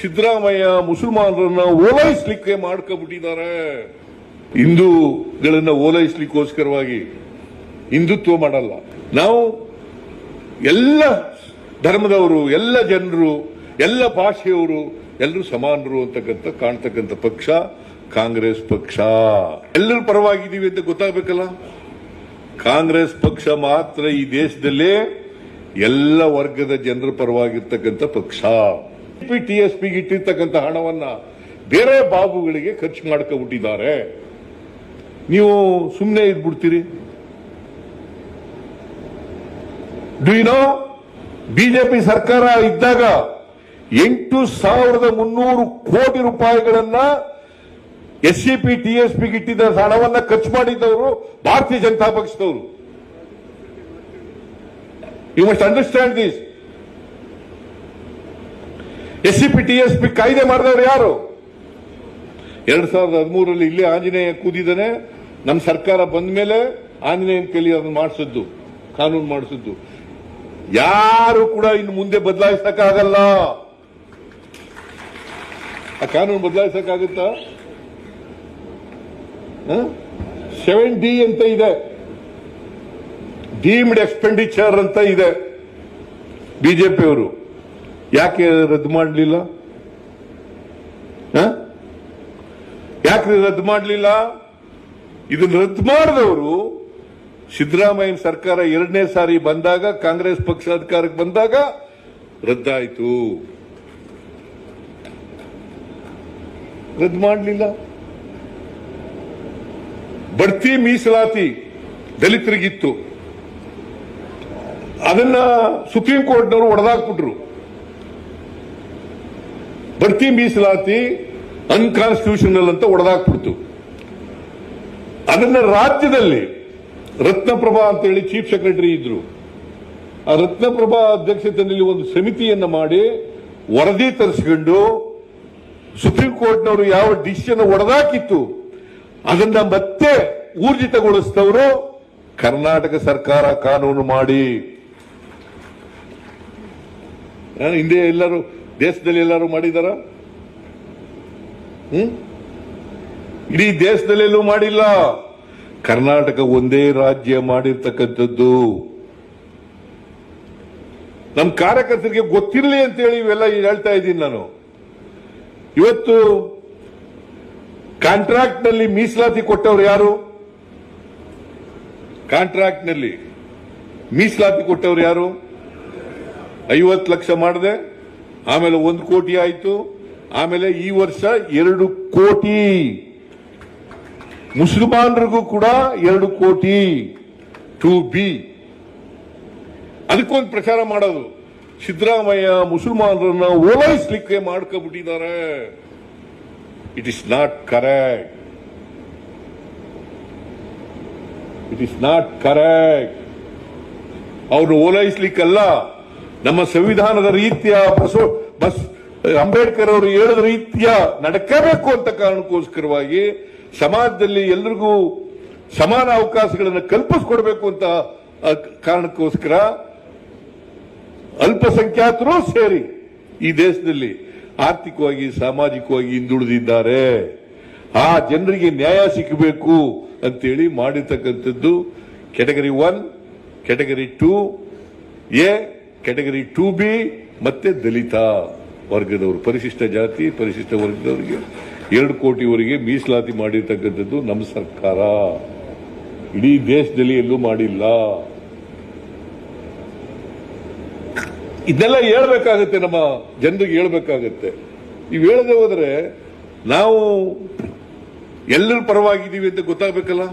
ಸಿದ್ದರಾಮಯ್ಯ ಮುಸಲ್ಮಾನರನ್ನ ಓಲೈಸಲಿಕ್ಕೆ ಮಾಡ್ಕೊಬಿಟ್ಟಿದ್ದಾರೆ. ಹಿಂದೂಗಳನ್ನ ಓಲೈಸಲಿಕ್ಕೋಸ್ಕರವಾಗಿ ಹಿಂದುತ್ವ ಮಾಡಲ್ಲ. ನಾವು ಎಲ್ಲ ಧರ್ಮದವರು, ಎಲ್ಲ ಜನರು, ಎಲ್ಲ ಭಾಷೆಯವರು ಎಲ್ಲರೂ ಸಮಾನರು ಅಂತಕ್ಕಂಥ ಕಾಣ್ತಕ್ಕಂಥ ಪಕ್ಷ ಕಾಂಗ್ರೆಸ್ ಪಕ್ಷ. ಎಲ್ಲರ ಪರವಾಗಿದ್ದೀವಿ ಅಂತ ಗೊತ್ತಾಗಬೇಕಲ್ಲ. ಕಾಂಗ್ರೆಸ್ ಪಕ್ಷ ಮಾತ್ರ ಈ ದೇಶದಲ್ಲೇ ಎಲ್ಲ ವರ್ಗದ ಜನರ ಪರವಾಗಿರ್ತಕ್ಕಂಥ ಪಕ್ಷ. ಟಿಎಸ್ಪಿಗೆ ಇಟ್ಟಿರ್ತಕ್ಕಂಥ ಹಣವನ್ನ ಬೇರೆ ಬಾಬುಗಳಿಗೆ ಖರ್ಚು ಮಾಡ್ಕೊಬಿಟ್ಟಿದ್ದಾರೆ. ನೀವು ಸುಮ್ಮನೆ ಇದ್ಬಿಡ್ತೀರಿ? ಡು ಯು ನೋ, ಬಿಜೆಪಿ ಸರ್ಕಾರ ಇದ್ದಾಗ 8,300 ಕೋಟಿ ರೂಪಾಯಿಗಳನ್ನ ಎಸ್ಸಿಪಿ ಟಿಎಸ್ಪಿಗೆ ಇಟ್ಟಿದ್ದ ಹಣವನ್ನ ಖರ್ಚು ಮಾಡಿದ್ದವರು ಭಾರತೀಯ ಜನತಾ ಪಕ್ಷದವರು. You must understand this. SCP TSP ಕಾಯ್ದೆ ಮಾಡಿದವರು ಯಾರು? 2013 ಇಲ್ಲೇ ಆಂಜನೇಯ ಕೂದಿದ್ದಾನೆ. ನಮ್ಮ ಸರ್ಕಾರ ಬಂದ ಮೇಲೆ ಆಂಜನೇಯನ ಕೈಲಿ ಅದನ್ನು ಮಾಡಿಸಿದ್ದು, ಕಾನೂನು ಮಾಡಿಸಿದ್ದು. ಯಾರು ಕೂಡ ಇನ್ನು ಮುಂದೆ ಬದಲಾಯಿಸಕ್ಕಾಗಲ್ಲ. ಆ ಕಾನೂನು ಬದಲಾಯಿಸಕ್ಕಾಗುತ್ತಾ? 7D ಅಂತ ಇದೆ, ಡೀಮ್ಡ್ ಎಕ್ಸ್ಪೆಂಡಿಚರ್ ಅಂತ ಇದೆ. ಬಿಜೆಪಿಯವರು ಯಾಕೆ ರದ್ದು ಮಾಡಲಿಲ್ಲ? ಯಾಕೆ ರದ್ದು ಮಾಡಲಿಲ್ಲ? ಇದನ್ನು ರದ್ದು ಮಾಡಿದವರು ಸಿದ್ದರಾಮಯ್ಯ ಸರ್ಕಾರ 2ನೇ ಸಾರಿ ಬಂದಾಗ, ಕಾಂಗ್ರೆಸ್ ಪಕ್ಷ ಅಧಿಕಾರಕ್ಕೆ ಬಂದಾಗ ರದ್ದಾಯಿತು. ರದ್ದು ಮಾಡಲಿಲ್ಲ. ಬಡ್ತಿ ಮೀಸಲಾತಿ ದಲಿತರಿಗಿತ್ತು, ಅದನ್ನ ಸುಪ್ರೀಂ ಕೋರ್ಟ್ನವರು ಒಡೆದಾಕ್ಬಿಟ್ರು. ಬಡ್ತಿ ಮೀಸಲಾತಿ ಅನ್ಕಾನ್ಸ್ಟಿಟ್ಯೂಷನಲ್ ಅಂತ ಒಡೆದಾಕ್ಬಿಡ್ತು. ಅದನ್ನ ರಾಜ್ಯದಲ್ಲಿ ರತ್ನಪ್ರಭಾ ಅಂತೇಳಿ ಚೀಫ್ ಸೆಕ್ರೆಟರಿ ಇದ್ರು. ಆ ರತ್ನಪ್ರಭಾ ಅಧ್ಯಕ್ಷತೆಯಲ್ಲಿ ಒಂದು ಸಮಿತಿಯನ್ನ ಮಾಡಿ ವರದಿ ತರಿಸಿಕೊಂಡು ಸುಪ್ರೀಂ ಕೋರ್ಟ್ನವರು ಯಾವ ಡಿಸಿಷನ್ ಒಡೆದಾಕಿತ್ತು ಅದನ್ನ ಮತ್ತೆ ಊರ್ಜಿತಗೊಳಿಸಿದವರು ಕರ್ನಾಟಕ ಸರ್ಕಾರ ಕಾನೂನು ಮಾಡಿ. ಹಿಂದೆ ಎಲ್ಲರೂ ದೇಶದಲ್ಲಿ ಎಲ್ಲರೂ ಮಾಡಿದಾರ? ಇಡೀ ದೇಶದಲ್ಲೆಲ್ಲೂ ಮಾಡಿಲ್ಲ. ಕರ್ನಾಟಕ ಒಂದೇ ರಾಜ್ಯ ಮಾಡಿರ್ತಕ್ಕಂಥದ್ದು. ನಮ್ಮ ಕಾರ್ಯಕರ್ತರಿಗೆ ಗೊತ್ತಿರಲಿ ಅಂತೇಳಿ ಇವೆಲ್ಲ ಹೇಳ್ತಾ ಇದ್ದೀನಿ ನಾನು. ಇವತ್ತು ಕಾಂಟ್ರಾಕ್ಟ್ ನಲ್ಲಿ ಮೀಸಲಾತಿ ಕೊಟ್ಟವರು ಯಾರು? ಕಾಂಟ್ರಾಕ್ಟ್ ನಲ್ಲಿ ಮೀಸಲಾತಿ ಕೊಟ್ಟವರು ಯಾರು? 50 ಲಕ್ಷ ಮಾಡಿದೆ, ಆಮೇಲೆ 1 ಕೋಟಿ ಆಯಿತು, ಆಮೇಲೆ ಈ ವರ್ಷ 2 ಕೋಟಿ. ಮುಸಲ್ಮಾನರಿಗೂ ಕೂಡ 2 ಕೋಟಿ 2B. ಅದಕ್ಕೊಂದು ಪ್ರಚಾರ ಮಾಡೋದು, ಸಿದ್ದರಾಮಯ್ಯ ಮುಸಲ್ಮಾನರನ್ನ ಓಲೈಸಲಿಕ್ಕೆ ಮಾಡ್ಕೊಬಿಟ್ಟಿದ್ದಾರೆ. It is not correct. It is not correct. ಅವ್ರನ್ನ ಓಲೈಸಲಿಕ್ಕಲ್ಲ, ನಮ್ಮ ಸಂವಿಧಾನದ ರೀತಿಯ ಅಂಬೇಡ್ಕರ್ ಅವರು ಹೇಳಿದ ರೀತಿಯ ನಡ್ಕಬೇಕು ಅಂತ ಕಾರಣಕ್ಕೋಸ್ಕರವಾಗಿ ಸಮಾಜದಲ್ಲಿ ಎಲ್ಲರಿಗೂ ಸಮಾನ ಅವಕಾಶಗಳನ್ನು ಕಲ್ಪಿಸಿಕೊಡ್ಬೇಕು ಅಂತ ಕಾರಣಕ್ಕೋಸ್ಕರ ಅಲ್ಪಸಂಖ್ಯಾತರು ಸೇರಿ ಈ ದೇಶದಲ್ಲಿ ಆರ್ಥಿಕವಾಗಿ ಸಾಮಾಜಿಕವಾಗಿ ಹಿಂದುಳಿದಿದ್ದಾರೆ. ಆ ಜನರಿಗೆ ನ್ಯಾಯ ಸಿಗಬೇಕು ಅಂತೇಳಿ ಮಾಡಿರ್ತಕ್ಕಂಥದ್ದು category 1, category 2A, category 2B ಮತ್ತೆ ದಲಿತ ವರ್ಗದವರು, ಪರಿಶಿಷ್ಟ ಜಾತಿ ಪರಿಶಿಷ್ಟ ವರ್ಗದವರಿಗೆ 2 ಕೋಟಿವರೆಗೆ ಮೀಸಲಾತಿ ಮಾಡಿರ್ತಕ್ಕಂಥದ್ದು ನಮ್ಮ ಸರ್ಕಾರ. ಇಡೀ ದೇಶದಲ್ಲಿ ಎಲ್ಲೂ ಮಾಡಿಲ್ಲ. ಇದನ್ನೆಲ್ಲ ಹೇಳ್ಬೇಕಾಗತ್ತೆ, ನಮ್ಮ ಜನರಿಗೆ ಹೇಳ್ಬೇಕಾಗತ್ತೆ. ನೀವು ಹೇಳದೆ ಹೋದ್ರೆ ನಾವು ಎಲ್ಲರ ಪರವಾಗಿದ್ದೀವಿ ಅಂತ ಗೊತ್ತಾಗಬೇಕಲ್ಲ.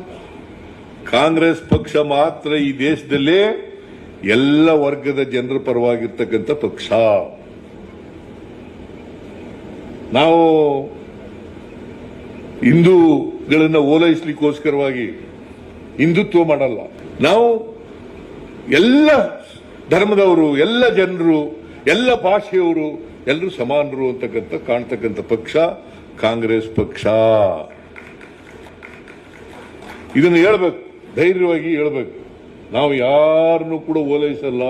ಕಾಂಗ್ರೆಸ್ ಪಕ್ಷ ಮಾತ್ರ ಈ ದೇಶದಲ್ಲೇ ಎಲ್ಲ ವರ್ಗದ ಜನರ ಪರವಾಗಿರ್ತಕ್ಕಂಥ ಪಕ್ಷ. ನಾವು ಹಿಂದೂಗಳನ್ನ ಓಲೈಸಲಿಕ್ಕೋಸ್ಕರವಾಗಿ ಹಿಂದುತ್ವ ಮಾಡಲ್ಲ. ನಾವು ಎಲ್ಲ ಧರ್ಮದವರು, ಎಲ್ಲ ಜನರು, ಎಲ್ಲ ಭಾಷೆಯವರು ಎಲ್ಲರೂ ಸಮಾನರು ಅಂತಕ್ಕಂಥ ಕಾಣ್ತಕ್ಕಂಥ ಪಕ್ಷ ಕಾಂಗ್ರೆಸ್ ಪಕ್ಷ. ಇದನ್ನು ಹೇಳ್ಬೇಕು, ಧೈರ್ಯವಾಗಿ ಹೇಳ್ಬೇಕು. ನಾವು ಯಾರನ್ನು ಕೂಡ ಓಲೈಸಲ್ಲ.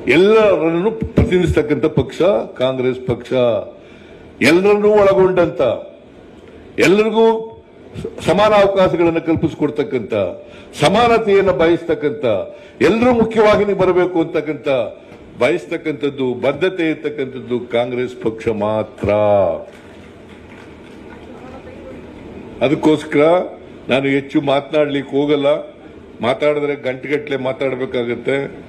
ಎಲ್ಲರನ್ನು ಪ್ರತಿನಿಧಿಸ್ತಕ್ಕಂಥ ಪಕ್ಷ ಕಾಂಗ್ರೆಸ್ ಪಕ್ಷ. ಎಲ್ಲರನ್ನೂ ಒಳಗೊಂಡಂತ, ಎಲ್ಲರಿಗೂ ಸಮಾನ ಅವಕಾಶಗಳನ್ನು ಕಲ್ಪಿಸಿಕೊಡ್ತಕ್ಕಂಥ, ಸಮಾನತೆಯನ್ನು ಬಯಸ್ತಕ್ಕಂಥ, ಎಲ್ಲರೂ ಮುಖ್ಯವಾಹಿನಿ ಬರಬೇಕು ಅಂತಕ್ಕಂಥ ಬಯಸ್ತಕ್ಕಂಥದ್ದು, ಬದ್ಧತೆ ಇರ್ತಕ್ಕಂಥದ್ದು ಕಾಂಗ್ರೆಸ್ ಪಕ್ಷ ಮಾತ್ರ. ಅದಕ್ಕೋಸ್ಕರ ನಾನು ಹೆಚ್ಚು ಮಾತನಾಡ್ಲಿಕ್ಕೆ ಹೋಗಲ್ಲ. ಮಾತಾಡಿದ್ರೆ ಗಂಟೆಗಟ್ಟಲೆ ಮಾತಾಡಬೇಕಾಗತ್ತೆ.